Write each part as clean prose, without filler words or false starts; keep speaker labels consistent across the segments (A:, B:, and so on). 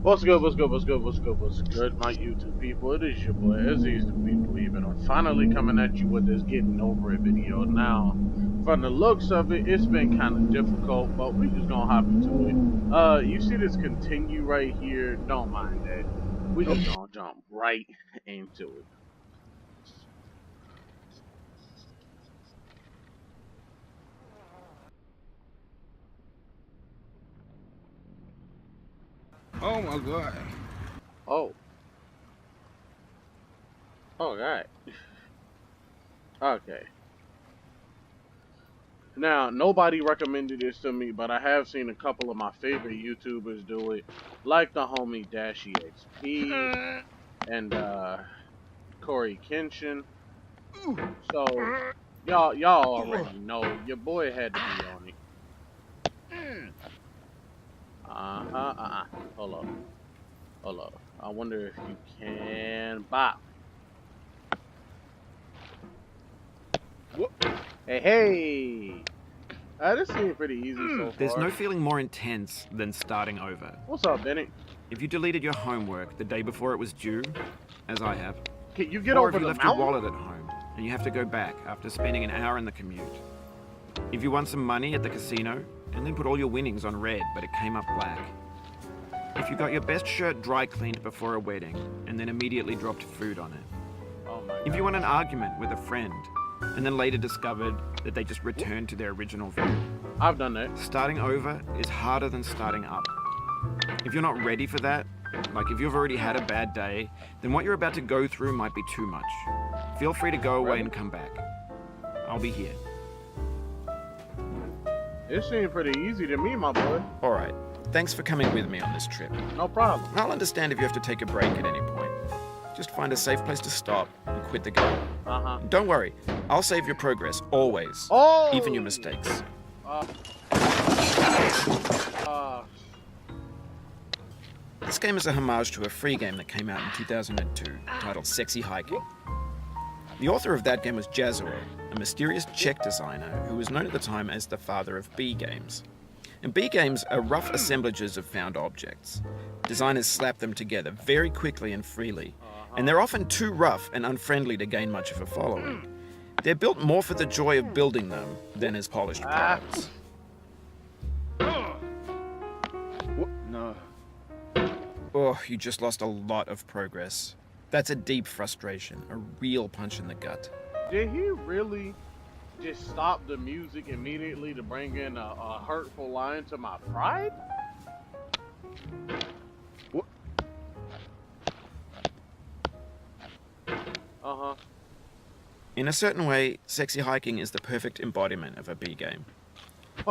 A: What's good, what's good, what's good, what's good, what's good, my YouTube people? It is your boy, Aziz the Believe, and I'm finally coming at you with this getting over it video. Now, from the looks of it, it's been kind of difficult, but we just gonna hop into it. You see this continue right here? Don't mind that. We just gonna jump right into it.
B: Oh my god.
A: Oh. Alright. Okay. Now, nobody recommended this to me, but I have seen a couple of my favorite YouTubers do it, like the homie Dashy XP and Corey Kenshin. So, y'all already know your boy had to be on it. Hold up. I wonder if you can bop. Hey. This seems pretty easy so far.
C: There's no feeling more intense than starting over.
A: What's up, Bennett?
C: If you deleted your homework the day before it was due, as I have,
A: Can you get
C: or
A: over
C: if you
A: the
C: left your
A: mountain?
C: wallet at home and you have to go back after spending an hour in the commute. If you won some money at the casino and then put all your winnings on red but it came up black. If you got your best shirt dry cleaned before a wedding and then immediately dropped food on it.
A: Oh my God.
C: If you won an argument with a friend and then later discovered that they just returned to their original view.
A: I've done that.
C: Starting over is harder than starting up. If you're not ready for that, like if you've already had a bad day, then what you're about to go through might be too much. Feel free to go away and come back. I'll be here.
A: It seemed pretty easy to me, my boy.
C: Alright, thanks for coming with me on this trip.
A: No problem.
C: I'll understand if you have to take a break at any point. Just find a safe place to stop and quit the game. Don't worry, I'll save your progress, always.
A: Oh!
C: Even your mistakes. This game is a homage to a free game that came out in 2002, titled Sexy Hiking. The author of that game was Jazzuo, a mysterious Czech designer who was known at the time as the father of B games. And B games are rough assemblages of found objects. Designers slap them together very quickly and freely, and they're often too rough and unfriendly to gain much of a following. They're built more for the joy of building them than as polished products.
B: No.
C: Oh, you just lost a lot of progress. That's a deep frustration, a real punch in the gut.
A: Did he really just stop the music immediately to bring in a hurtful line to my pride?
C: In a certain way, Sexy Hiking is the perfect embodiment of a B game.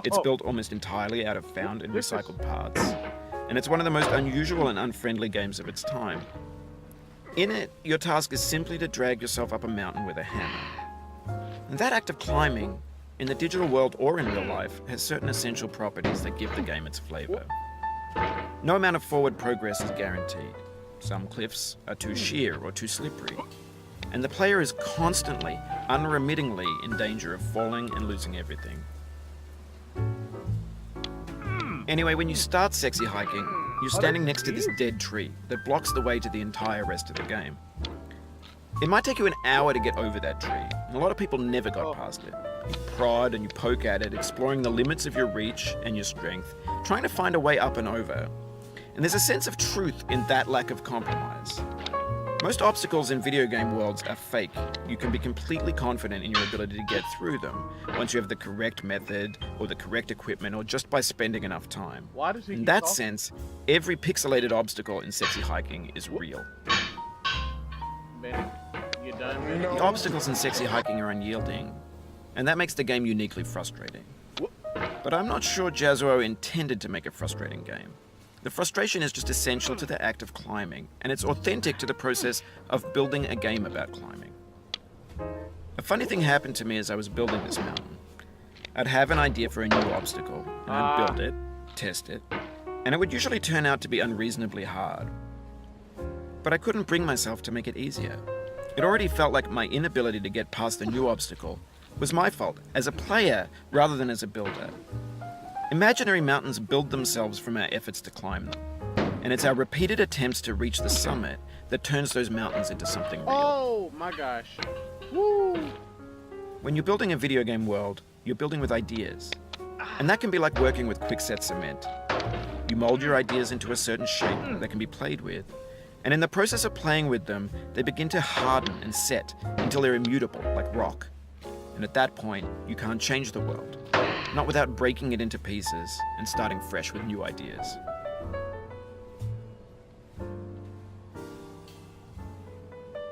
C: It's built almost entirely out of found and recycled parts, and it's one of the most unusual and unfriendly games of its time. In it, your task is simply to drag yourself up a mountain with a hammer. And that act of climbing, in the digital world or in real life, has certain essential properties that give the game its flavor. No amount of forward progress is guaranteed. Some cliffs are too sheer or too slippery, and the player is constantly, unremittingly in danger of falling and losing everything. Anyway, when you start Sexy Hiking, you're standing next to this dead tree that blocks the way to the entire rest of the game. It might take you an hour to get over that tree, and a lot of people never got past it. You prod and you poke at it, exploring the limits of your reach and your strength, trying to find a way up and over. And there's a sense of truth in that lack of compromise. Most obstacles in video game worlds are fake. You can be completely confident in your ability to get through them once you have the correct method or the correct equipment or just by spending enough time.
A: Why does he
C: In
A: keep
C: that
A: talking?
C: sense, every pixelated obstacle in Sexy Hiking is real.
A: Bennett, you done?
C: The obstacles in Sexy Hiking are unyielding, and that makes the game uniquely frustrating. But I'm not sure Jazzuo intended to make a frustrating game. The frustration is just essential to the act of climbing, and it's authentic to the process of building a game about climbing. A funny thing happened to me as I was building this mountain. I'd have an idea for a new obstacle, and I'd build it, test it, and it would usually turn out to be unreasonably hard. But I couldn't bring myself to make it easier. It already felt like my inability to get past the new obstacle was my fault as a player rather than as a builder. Imaginary mountains build themselves from our efforts to climb them. And it's our repeated attempts to reach the summit that turns those mountains into something real.
A: Oh my gosh. Woo!
C: When you're building a video game world, you're building with ideas. And that can be like working with quickset cement. You mold your ideas into a certain shape that can be played with. And in the process of playing with them, they begin to harden and set until they're immutable, like rock. And at that point, you can't change the world. Not without breaking it into pieces and starting fresh with new ideas.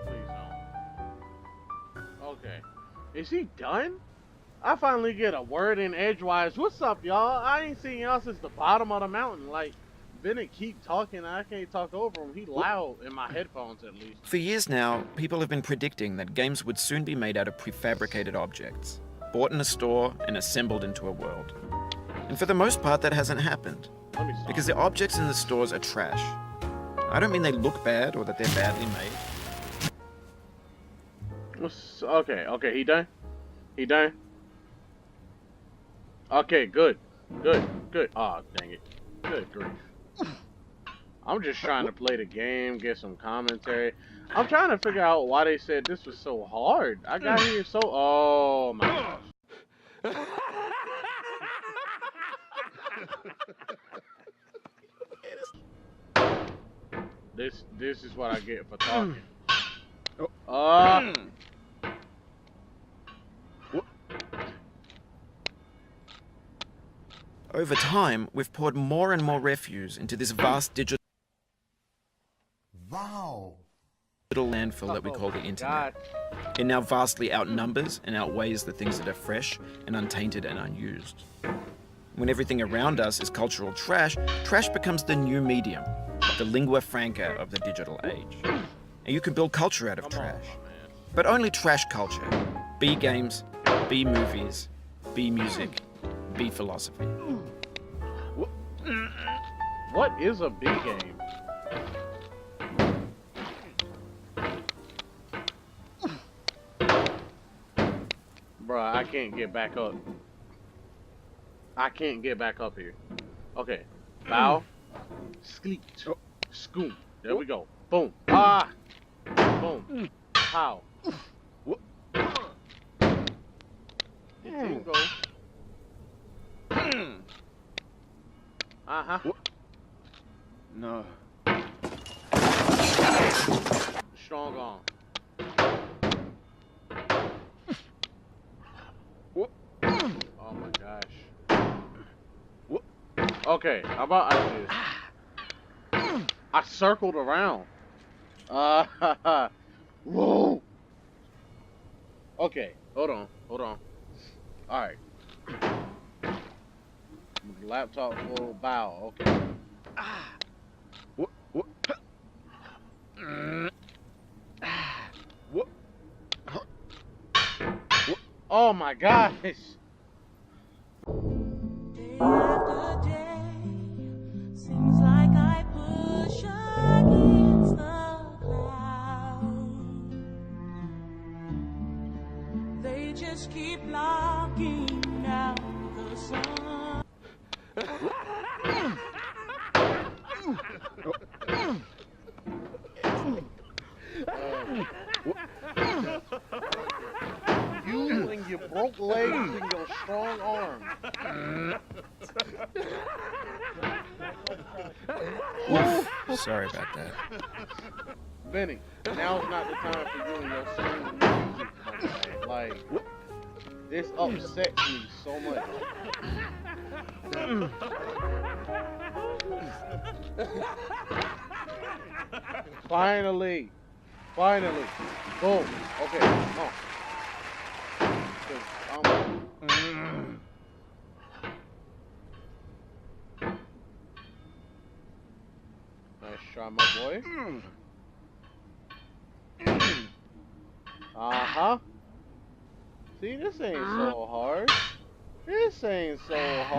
A: Please don't. Okay. Is he done? I finally get a word in edgewise. What's up, y'all? I ain't seen y'all since the bottom of the mountain. Like, Bennett keep talking. I can't talk over him. He loud in my headphones, at least.
C: For years now, people have been predicting that games would soon be made out of prefabricated objects, bought in a store and assembled into a world. And for the most part, that hasn't happened.
A: Let me stop.
C: Because the objects in the stores are trash. I don't mean they look bad or that they're badly made.
A: Okay, he done? He done? Okay, good. Aw, dang it. Good grief. I'm just trying to play the game, get some commentary. I'm trying to figure out why they said this was so hard. I got here so... Oh, my gosh. This is what I get for talking.
C: Over time, we've poured more and more refuse into this vast digital landfill that we call the internet. It now vastly outnumbers and outweighs the things that are fresh and untainted and unused. When everything around us is cultural trash, trash becomes the new medium, the lingua franca of the digital age. And you can build culture out of trash. But only trash culture. B games, B movies, B music, B philosophy.
A: What is a B game? Bruh, I can't get back up. I can't get back up here. Okay. Bow. Skleet. Scoom. There we go. Boom. Ah. Boom. Pow. Go. Uh-huh.
B: No.
A: Strong arm. Oh my gosh. Okay, how about I just... I circled around. Whoa. Okay, hold on. Alright. Laptop full bow, okay. Oh my gosh!
D: Day after day, seems like I push against the cloud. They just keep blocking out the sun.
A: You and your broke legs and your strong arm.
C: Sorry about that.
A: Benny, now's not the time for you and your singing music, my man. Like, this upsets me so much. Finally. Boom. Okay, come on. Nice try, my boy. Uh-huh. See, this ain't so hard.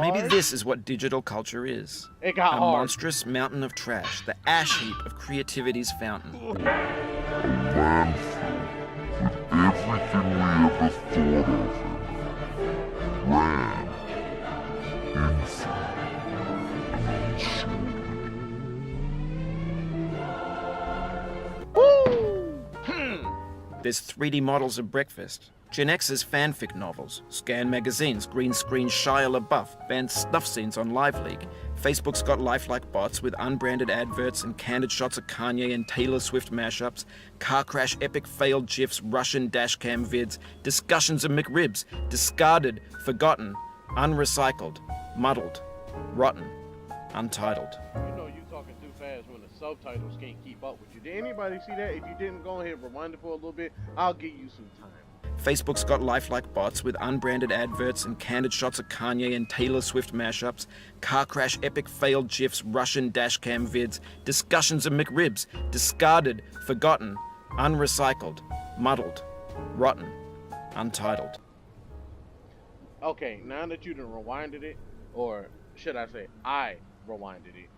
C: Maybe this is what digital culture is.
A: It got
C: A
A: hard.
C: monstrous mountain of trash, the ash heap of creativity's fountain.
E: Everything we ever thought of ran, infinite, and unshorted.
C: There's 3D models of breakfast, Gen X's fanfic novels, Scan magazines, green screen Shia LaBeouf, banned snuff scenes on Live League. Facebook's got lifelike bots with unbranded adverts and candid shots of Kanye and Taylor Swift mashups, car crash epic failed GIFs, Russian dashcam vids, discussions of McRibs, discarded, forgotten, unrecycled, muddled, rotten, untitled.
A: You know you talking too fast when the subtitles can't keep up with you. Did anybody see that? If you didn't, go ahead, rewind it for a little bit. I'll give you some time.
C: Facebook's got lifelike bots with unbranded adverts and candid shots of Kanye and Taylor Swift mashups, car crash epic failed GIFs, Russian dashcam vids, discussions of McRibs, discarded, forgotten, unrecycled, muddled, rotten, untitled.
A: Okay, now that you done rewinded it, or should I say, I rewinded it,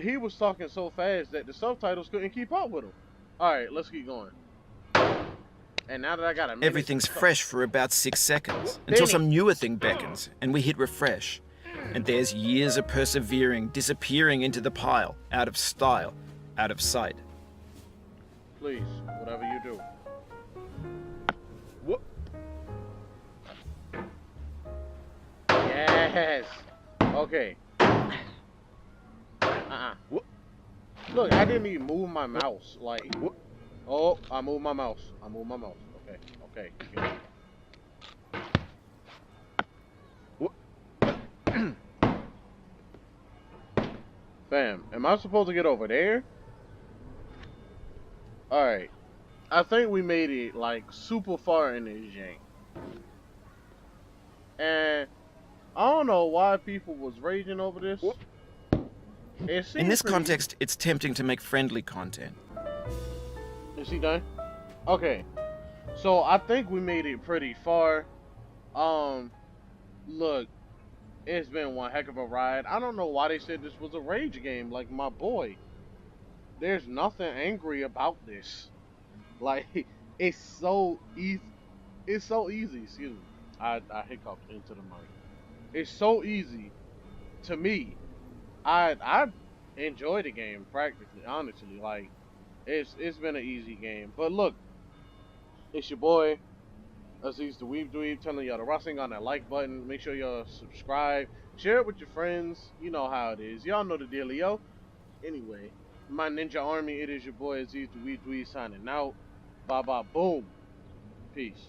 A: he was talking so fast that the subtitles couldn't keep up with him. Alright, let's keep going. And now that I got a minute,
C: Everything's fresh for about 6 seconds, until some newer thing beckons, and we hit refresh. And there's years of persevering, disappearing into the pile, out of style, out of sight.
A: Please, whatever you do. What? Yes. Okay. What? Look, I didn't even move my mouse. Like, what? Oh, I moved my mouse. Okay, okay. What? Fam, am I supposed to get over there? Alright. I think we made it, like, super far in this jank. And I don't know why people was raging over this.
C: In this context, it's tempting to make friendly content.
A: Is he done? Okay. So I think we made it pretty far. Look, it's been one heck of a ride. I don't know why they said this was a rage game. Like, my boy, there's nothing angry about this. Like, it's so easy. It's so easy. Excuse me. I hiccuped into the mic. It's so easy to me. I enjoy the game practically, honestly. Like, it's been an easy game. But look, it's your boy Aziz the Weeb Dweeb telling y'all to rusting on that like button. Make sure y'all subscribe, share it with your friends. You know how it is. Y'all know the dealio. Anyway, my ninja army, it is your boy Aziz the Weeb Dweeb signing out. Bye bye boom. Peace.